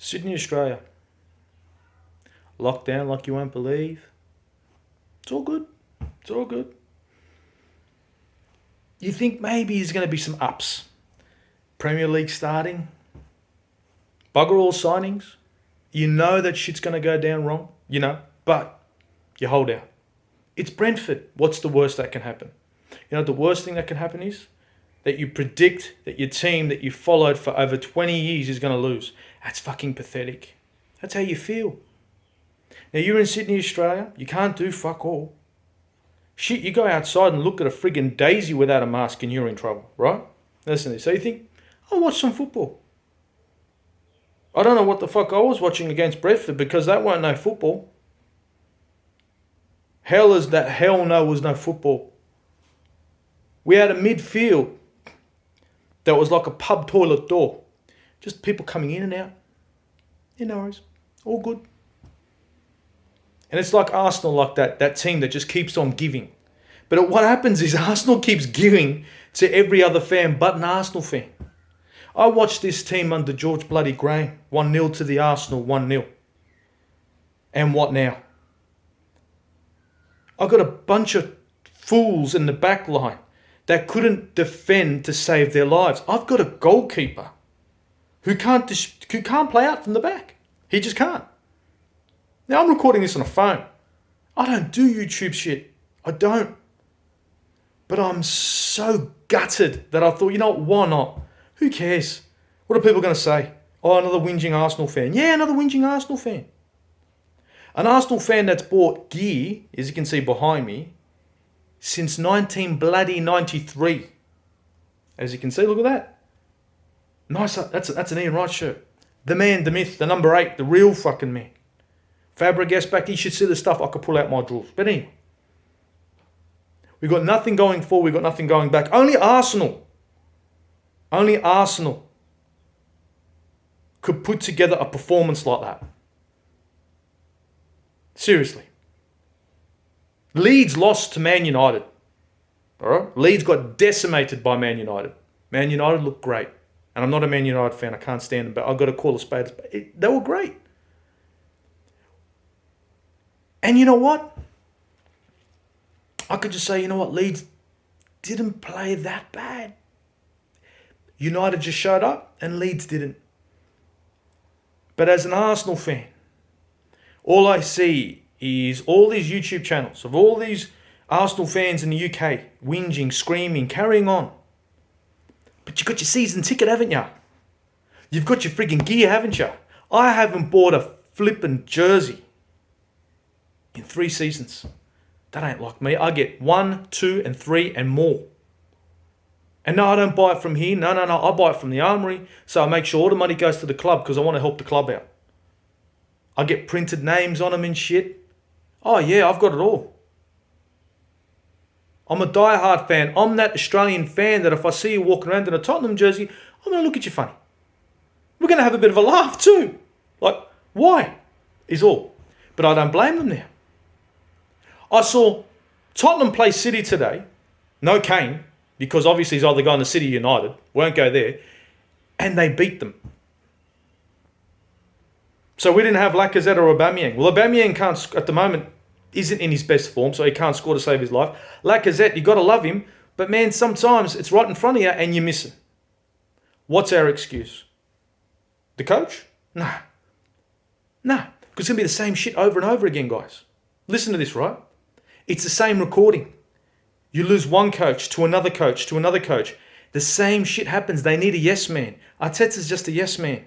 Sydney, Australia. Lockdown like you won't believe. It's all good. It's all good. You think maybe there's going to be some ups. Premier League starting. Bugger all signings. You know that shit's going to go down wrong. You know. But you hold out. It's Brentford. What's the worst that can happen? You know the worst thing that can happen is that you predict that your team that you followed for over 20 years is going to lose. That's fucking pathetic. That's how you feel. Now you're in Sydney, Australia. You can't do fuck all. Shit, you go outside and look at a friggin' daisy without a mask and you're in trouble, right? Listen to this. So you think, I'll watch some football. I don't know what the fuck I was watching against Brentford because that weren't no football. Hell no was no football. We had a midfield that was like a pub toilet door. Just people coming in and out. Yeah, no worries. All good. And it's like Arsenal, like that team that just keeps on giving. But what happens is Arsenal keeps giving to every other fan but an Arsenal fan. I watched this team under George bloody Graham. 1-0 to the Arsenal, 1-0. And what now? I got a bunch of fools in the back line that couldn't defend to save their lives. I've got a goalkeeper who can't play out from the back. He just can't. Now I'm recording this on a phone. I don't do YouTube shit. I don't. But I'm so gutted that I thought, you know what, why not? Who cares? What are people going to say? Oh, another whinging Arsenal fan. Yeah, another whinging Arsenal fan. An Arsenal fan that's bought gear, as you can see behind me, since 1993. As you can see, look at that. Nice, that's an Ian Wright shirt. The man, the myth, the number 8, the real fucking man. Fabregas back, you should see the stuff I could pull out my drawers. But anyway, we've got nothing going forward, we've got nothing going back. Only Arsenal could put together a performance like that. Seriously. Leeds lost to Man United. All right? Leeds got decimated by Man United. Man United looked great. And I'm not a Man United fan. I can't stand them. But I've got to call a spade a spade. They were great. And you know what? I could just say, you know what? Leeds didn't play that bad. United just showed up and Leeds didn't. But as an Arsenal fan, all I see is all these YouTube channels of all these Arsenal fans in the UK whinging, screaming, carrying on. But you got your season ticket, haven't you? You've got your frigging gear, haven't you? I haven't bought a flippin' jersey in 3 seasons. That ain't like me. I get 1, 2, and 3 and more. And no, I don't buy it from here. No. I buy it from the Armoury. So I make sure all the money goes to the club because I want to help the club out. I get printed names on them and shit. Oh yeah, I've got it all. I'm a diehard fan. I'm that Australian fan that if I see you walking around in a Tottenham jersey, I'm going to look at you funny. We're going to have a bit of a laugh too. Like, why? Is all. But I don't blame them now. I saw Tottenham play City today. No Kane, because obviously he's either going to City United. Won't go there. And they beat them. So we didn't have Lacazette or Aubameyang. Well, Aubameyang can't, at the moment, isn't in his best form, so he can't score to save his life. Lacazette, you got to love him, but man, sometimes it's right in front of you and you miss it. What's our excuse? The coach? Nah. Because it's going to be the same shit over and over again, guys. Listen to this, right? It's the same recording. You lose one coach to another coach to another coach. The same shit happens. They need a yes man. Arteta's just a yes man.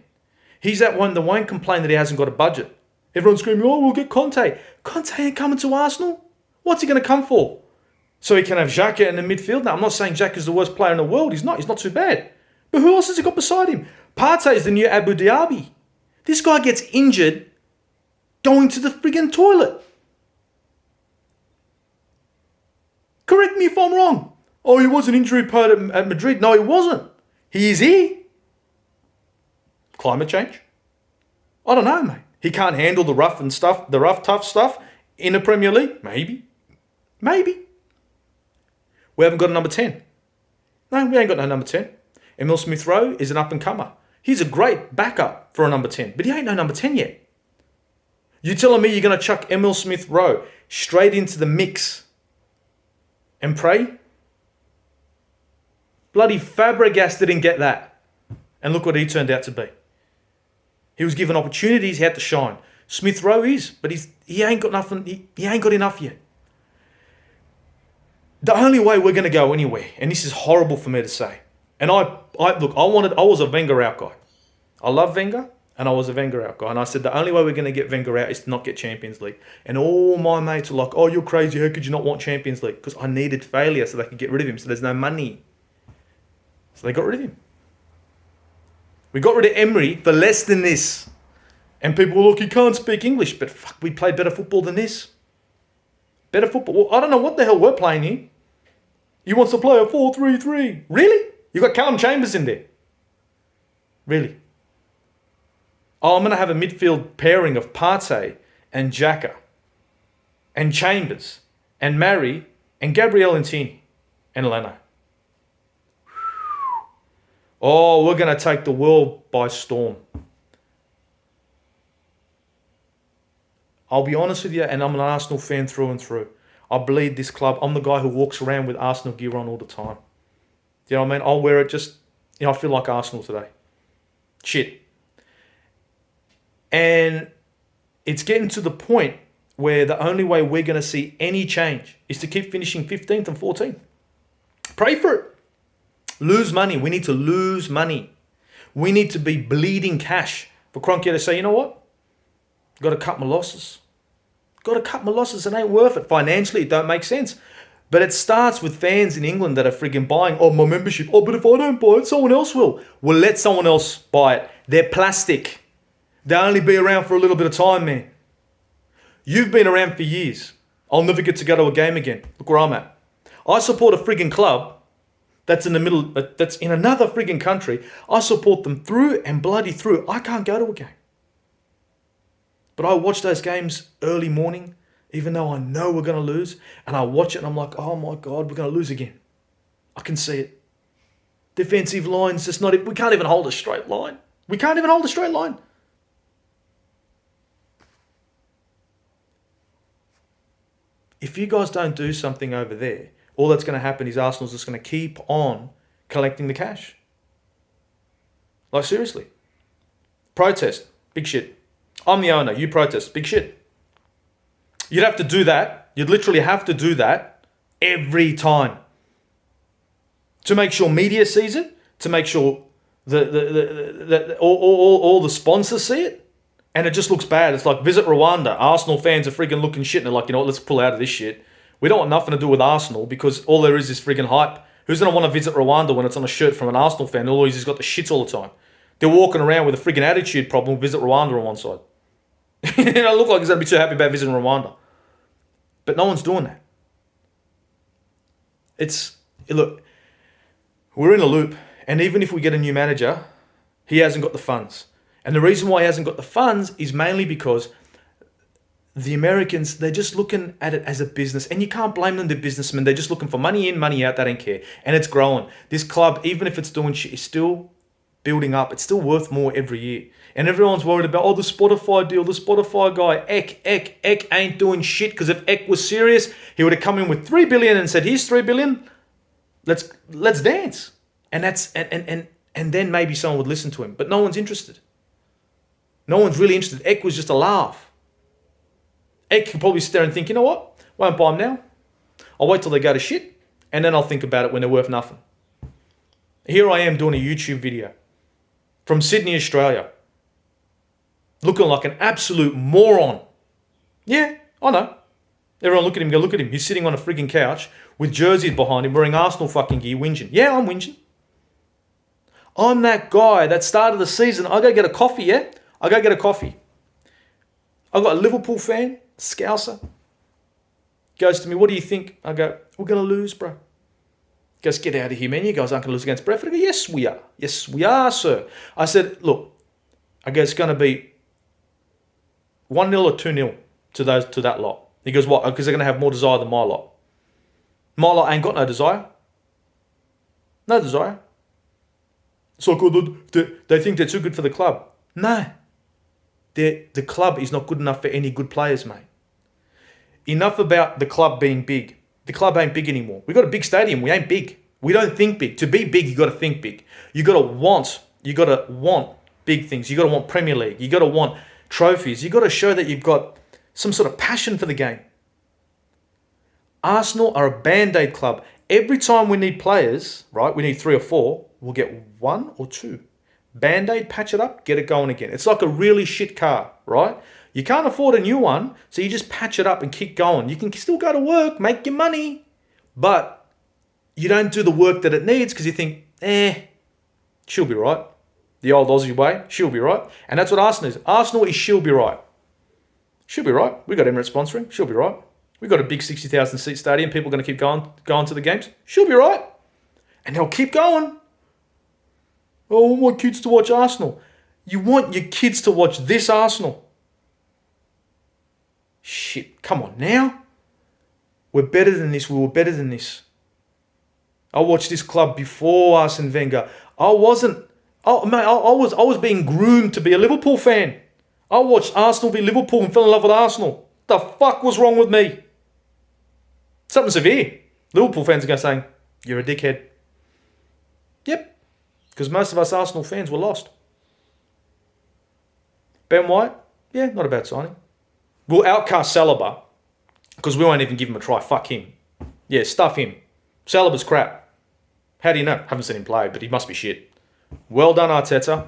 He's that one that won't complain that he hasn't got a budget. Everyone's screaming, oh, we'll get Conte. Conte ain't coming to Arsenal. What's he going to come for? So he can have Xhaka in the midfield? Now, I'm not saying Xhaka's the worst player in the world. He's not too bad. But who else has he got beside him? Partey is the new Abu Dhabi. This guy gets injured going to the friggin' toilet. Correct me if I'm wrong. Oh, he was an injury prone at Madrid. No, he wasn't. He is here. Climate change? I don't know, mate. He can't handle the rough and stuff, the rough, tough stuff in the Premier League? Maybe. We haven't got a number 10. No, we ain't got no number 10. Emil Smith-Rowe is an up-and-comer. He's a great backup for a number 10, but he ain't no number 10 yet. You telling me you're going to chuck Emil Smith Rowe straight into the mix and pray? Bloody Fabregas didn't get that. And look what he turned out to be. He was given opportunities, he had to shine. Smith Rowe is, but he ain't got nothing, he ain't got enough yet. The only way we're going to go anywhere, and this is horrible for me to say, and I was a Wenger out guy. I love Wenger, and I was a Wenger out guy. And I said, the only way we're going to get Wenger out is to not get Champions League. And all my mates were like, oh, you're crazy. How could you not want Champions League? Because I needed failure so they could get rid of him. So there's no money. So they got rid of him. We got rid of Emery for less than this. And people were like, he can't speak English. But fuck, we played better football than this. Better football. Well, I don't know what the hell we're playing here. He wants to play a 4-3-3. Really? You got Callum Chambers in there. Really? Oh, I'm going to have a midfield pairing of Partey and Xhaka and Chambers and Murray and Gabriel Antini and Leno. Oh, we're going to take the world by storm. I'll be honest with you, and I'm an Arsenal fan through and through. I bleed this club. I'm the guy who walks around with Arsenal gear on all the time. You know what I mean? I'll wear it just, I feel like Arsenal today. Shit. And it's getting to the point where the only way we're going to see any change is to keep finishing 15th and 14th. Pray for it. Lose money. We need to lose money. We need to be bleeding cash for Kroenke to say, you know what? Got to cut my losses. Got to cut my losses. It ain't worth it. Financially, it don't make sense. But it starts with fans in England that are frigging buying, oh, my membership. Oh, but if I don't buy it, someone else will. Well, let someone else buy it. They're plastic. They'll only be around for a little bit of time, man. You've been around for years. I'll never get to go to a game again. Look where I'm at. I support a frigging club that's in the middle, that's in another frigging country. I support them through and bloody through. I can't go to a game. But I watch those games early morning, even though I know we're going to lose. And I watch it and I'm like, oh my God, we're going to lose again. I can see it. Defensive line's just not, we can't even hold a straight line. We can't even hold a straight line. If you guys don't do something over there, all that's going to happen is Arsenal's just going to keep on collecting the cash. Like, seriously. Protest. Big shit. I'm the owner. You protest. Big shit. You'd have to do that. You'd literally have to do that every time. To make sure media sees it. To make sure all the sponsors see it. And it just looks bad. It's like, visit Rwanda. Arsenal fans are friggin' looking shit. And they're like, you know what, let's pull out of this shit. We don't want nothing to do with Arsenal because all there is friggin' hype. Who's going to want to visit Rwanda when it's on a shirt from an Arsenal fan? All he's got the shits all the time. They're walking around with a friggin' attitude problem. Visit Rwanda on one side. It don't look like he's going to be too happy about visiting Rwanda. But no one's doing that. Look, we're in a loop. And even if we get a new manager, he hasn't got the funds. And the reason why he hasn't got the funds is mainly because the Americans, they're just looking at it as a business. And you can't blame them, they're businessmen. They're just looking for money in, money out. They don't care. And it's growing. This club, even if it's doing shit, is still building up. It's still worth more every year. And everyone's worried about, the Spotify deal, the Spotify guy, Eck ain't doing shit. Because if Eck was serious, he would have come in with 3 billion and said, here's 3 billion. Let's dance. And that's and then maybe someone would listen to him. But no one's interested. No one's really interested. Eck was just a laugh. Eck could probably sit there and think, you know what? Won't buy them now. I'll wait till they go to shit. And then I'll think about it when they're worth nothing. Here I am doing a YouTube video from Sydney, Australia. Looking like an absolute moron. Yeah, I know. Everyone look at him, go look at him. He's sitting on a frigging couch with jerseys behind him wearing Arsenal fucking gear whinging. Yeah, I'm whinging. I'm that guy that started the season. I go get a coffee, yeah? I go get a coffee. I got a Liverpool fan, Scouser. Goes to me, what do you think? I go, we're going to lose, bro. He goes, get out of here, man. You guys aren't going to lose against Brentford. I go, yes, we are. Yes, we are, sir. I said, look, I go, it's going to be 1-0 or 2-0 to that lot. He goes, what? Because they're going to have more desire than my lot. My lot ain't got no desire. No desire. It's like, oh, they think they're too good for the club. No. The club is not good enough for any good players, mate. Enough about the club being big. The club ain't big anymore. We got a big stadium. We ain't big. We don't think big. To be big, you got to think big. You got to want big things. You got to want Premier League. You got to want trophies. You got to show that you've got some sort of passion for the game. Arsenal are a band-aid club. Every time we need players, right, we need 3 or 4, we'll get 1 or 2. Band-aid, patch it up, get it going again. It's like a really shit car, right? You can't afford a new one, so you just patch it up and keep going. You can still go to work, make your money, but you don't do the work that it needs because you think, she'll be right. The old Aussie way, she'll be right. And that's what Arsenal is. Arsenal is she'll be right. She'll be right. We got Emirates sponsoring, she'll be right. We got a big 60,000 seat stadium, people are going to keep going to the games. She'll be right. And they'll keep going. Oh, I want my kids to watch Arsenal. You want your kids to watch this Arsenal? Shit, come on now. We're better than this. We were better than this. I watched this club before Arsene Wenger. I was being groomed to be a Liverpool fan. I watched Arsenal v Liverpool and fell in love with Arsenal. The fuck was wrong with me? Something severe. Liverpool fans are going to say, you're a dickhead. Yep. Because most of us Arsenal fans were lost. Ben White, yeah, not a bad signing. We'll outcast Saliba because we won't even give him a try. Fuck him. Yeah, stuff him. Saliba's crap. How do you know? Haven't seen him play, but he must be shit. Well done, Arteta.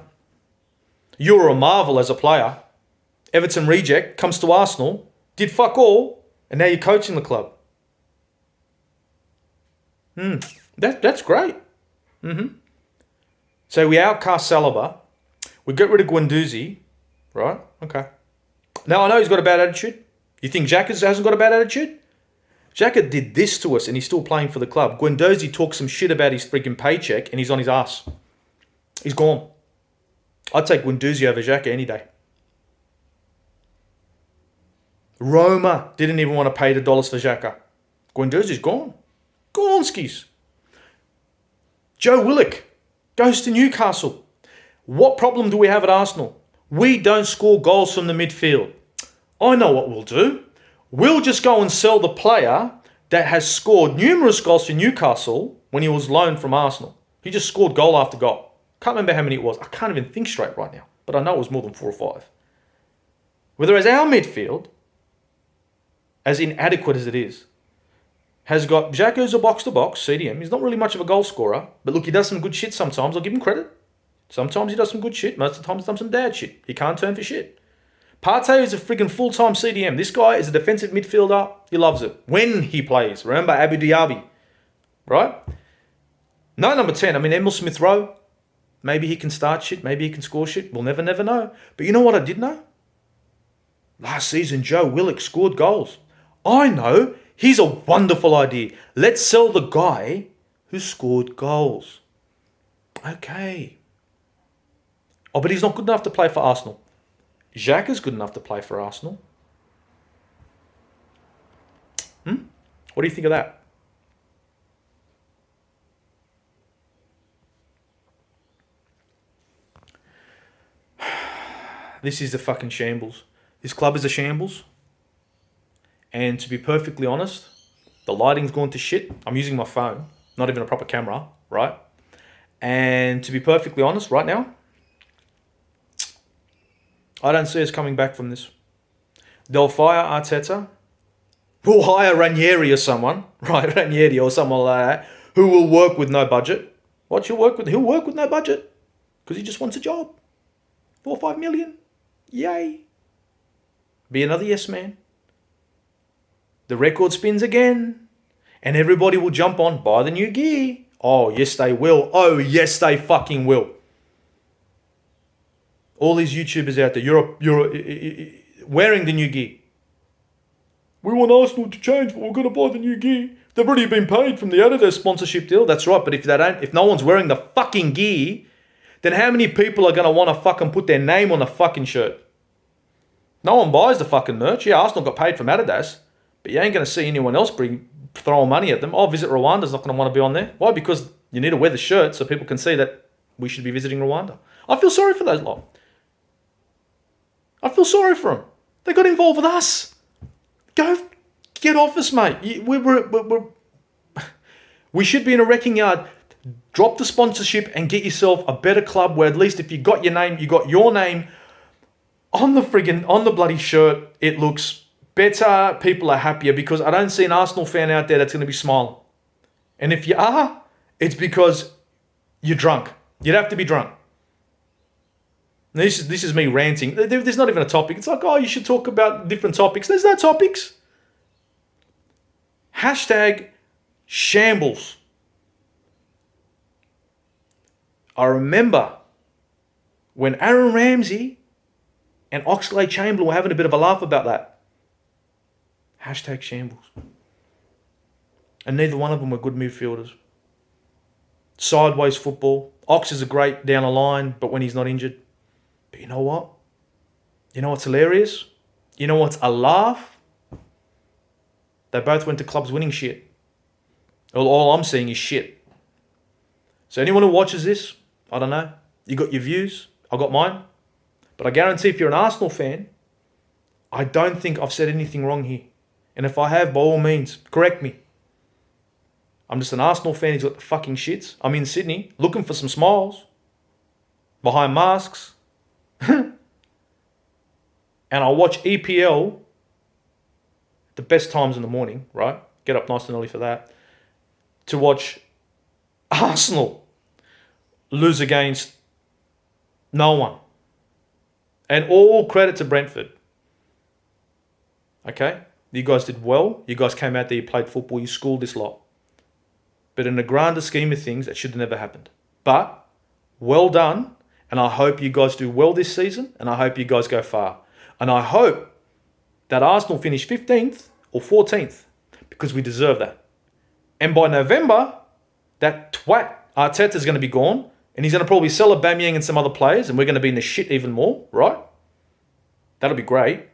You were a marvel as a player. Everton reject, comes to Arsenal, did fuck all, and now you're coaching the club. That's great. So we outcast Saliba. We get rid of Guendouzi. Right? Okay. Now, I know he's got a bad attitude. You think Xhaka hasn't got a bad attitude? Xhaka did this to us and he's still playing for the club. Guendouzi talks some shit about his freaking paycheck and he's on his ass. He's gone. I'd take Guendouzi over Xhaka any day. Roma didn't even want to pay the dollars for Xhaka. Guendouzi's gone. Gone skis. Joe Willock goes to Newcastle. What problem do we have at Arsenal? We don't score goals from the midfield. I know what we'll do. We'll just go and sell the player that has scored numerous goals for Newcastle when he was loaned from Arsenal. He just scored goal after goal. Can't remember how many it was. I can't even think straight right now. But I know it was more than 4 or 5. Whereas our midfield, as inadequate as it is, has got Xhaka who's a box-to-box, CDM. He's not really much of a goal scorer. But look, he does some good shit sometimes. I'll give him credit. Sometimes he does some good shit. Most of the time he does some bad shit. He can't turn for shit. Partey is a freaking full-time CDM. This guy is a defensive midfielder. He loves it. When he plays. Remember Abu Dhabi. Right? No, number 10. I mean, Emil Smith-Rowe. Maybe he can start shit. Maybe he can score shit. We'll never know. But you know what I did know? Last season, Joe Willock scored goals. I know. Here's a wonderful idea. Let's sell the guy who scored goals. Okay. Oh, but he's not good enough to play for Arsenal. Xhaka's good enough to play for Arsenal. What do you think of that? This is a fucking shambles. This club is a shambles. And to be perfectly honest, the lighting's gone to shit. I'm using my phone, not even a proper camera, right? And to be perfectly honest, right now, I don't see us coming back from this. They'll fire Arteta. We'll hire Ranieri or someone, right? Ranieri or someone like that, who will work with no budget. What he'll work with no budget because he just wants a job. 4 or 5 million. Yay. Be another yes man. The record spins again. And everybody will jump on, buy the new gear. Oh, yes, they will. Oh, yes, they fucking will. All these YouTubers out there, you're wearing the new gear. We want Arsenal to change, but we're going to buy the new gear. They've already been paid from the Adidas sponsorship deal. That's right, but if no one's wearing the fucking gear, then how many people are going to want to fucking put their name on the fucking shirt? No one buys the fucking merch. Yeah, Arsenal got paid from Adidas, but you ain't going to see anyone else throwing money at them. Oh, Visit Rwanda's not going to want to be on there. Why? Because you need to wear the shirt so people can see that we should be visiting Rwanda. I feel sorry for those lot. I feel sorry for them. They got involved with us. Go get off us, mate. We should be in a wrecking yard. Drop the sponsorship and get yourself a better club where at least if you got your name on the bloody shirt, it looks better. People are happier because I don't see an Arsenal fan out there that's going to be smiling. And if you are, it's because you're drunk. You'd have to be drunk. This is me ranting. There's not even a topic. It's like, oh, you should talk about different topics. There's no topics. Hashtag shambles. I remember when Aaron Ramsey and Oxlade-Chamberlain were having a bit of a laugh about that. Hashtag shambles. And neither one of them were good midfielders. Sideways football. Ox is a great down the line, but when he's not injured. But you know what? You know what's hilarious? You know what's a laugh? They both went to clubs winning shit. All I'm seeing is shit. So anyone who watches this, I don't know. You got your views. I got mine. But I guarantee if you're an Arsenal fan, I don't think I've said anything wrong here. And if I have, by all means, correct me. I'm just an Arsenal fan who's got the fucking shits. I'm in Sydney looking for some smiles behind masks. And I watch EPL the best times in the morning, right? Get up nice and early for that. To watch Arsenal lose against no one. And all credit to Brentford. Okay? You guys did well. You guys came out there, you played football, you schooled this lot. But in the grander scheme of things, that should have never happened. But, well done. And I hope you guys do well this season. And I hope you guys go far. And I hope that Arsenal finish 15th or 14th. Because we deserve that. And by November, that twat Arteta's going to be gone. And he's going to probably sell Aubameyang and some other players. And we're going to be in the shit even more, right? That'll be great.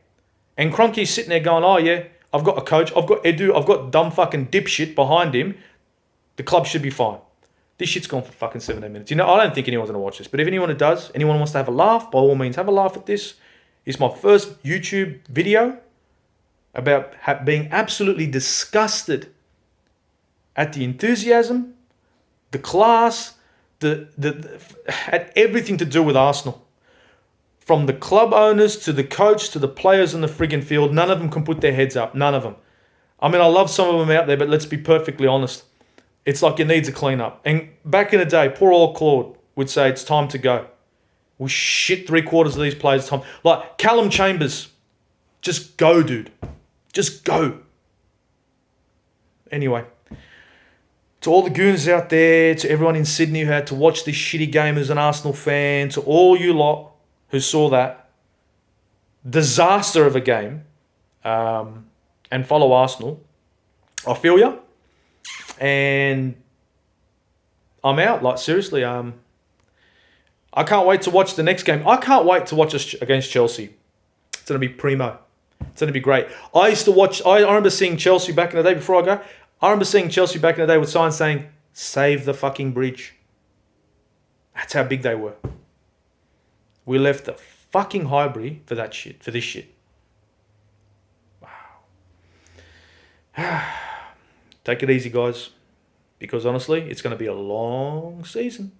And Kroenke's sitting there going, oh yeah, I've got a coach. I've got Edu. I've got dumb fucking dipshit behind him. The club should be fine. This shit's gone for fucking 17 minutes. You know, I don't think anyone's going to watch this. But if anyone who does, anyone wants to have a laugh, by all means, have a laugh at this. It's my first YouTube video about being absolutely disgusted at the enthusiasm, the class, at everything to do with Arsenal. From the club owners to the coach to the players in the friggin' field, none of them can put their heads up. None of them. I mean, I love some of them out there, but let's be perfectly honest. It's like it needs a clean up. And back in the day, poor old Claude would say it's time to go. We shit 3/4 of these players' time. Like Callum Chambers, just go, dude. Just go. Anyway, to all the goons out there, to everyone in Sydney who had to watch this shitty game as an Arsenal fan, to all you lot who saw that disaster of a game and follow Arsenal, I feel ya. And I'm out. Like, seriously, I can't wait to watch the next game. I can't wait to watch us against Chelsea. It's going to be primo. It's going to be great. I used to watch, I remember seeing Chelsea back in the day before I go. I remember seeing Chelsea back in the day with signs saying, save the fucking bridge. That's how big they were. We left the fucking Highbury for that shit, for this shit. Wow. Take it easy, guys. Because honestly, it's going to be a long season.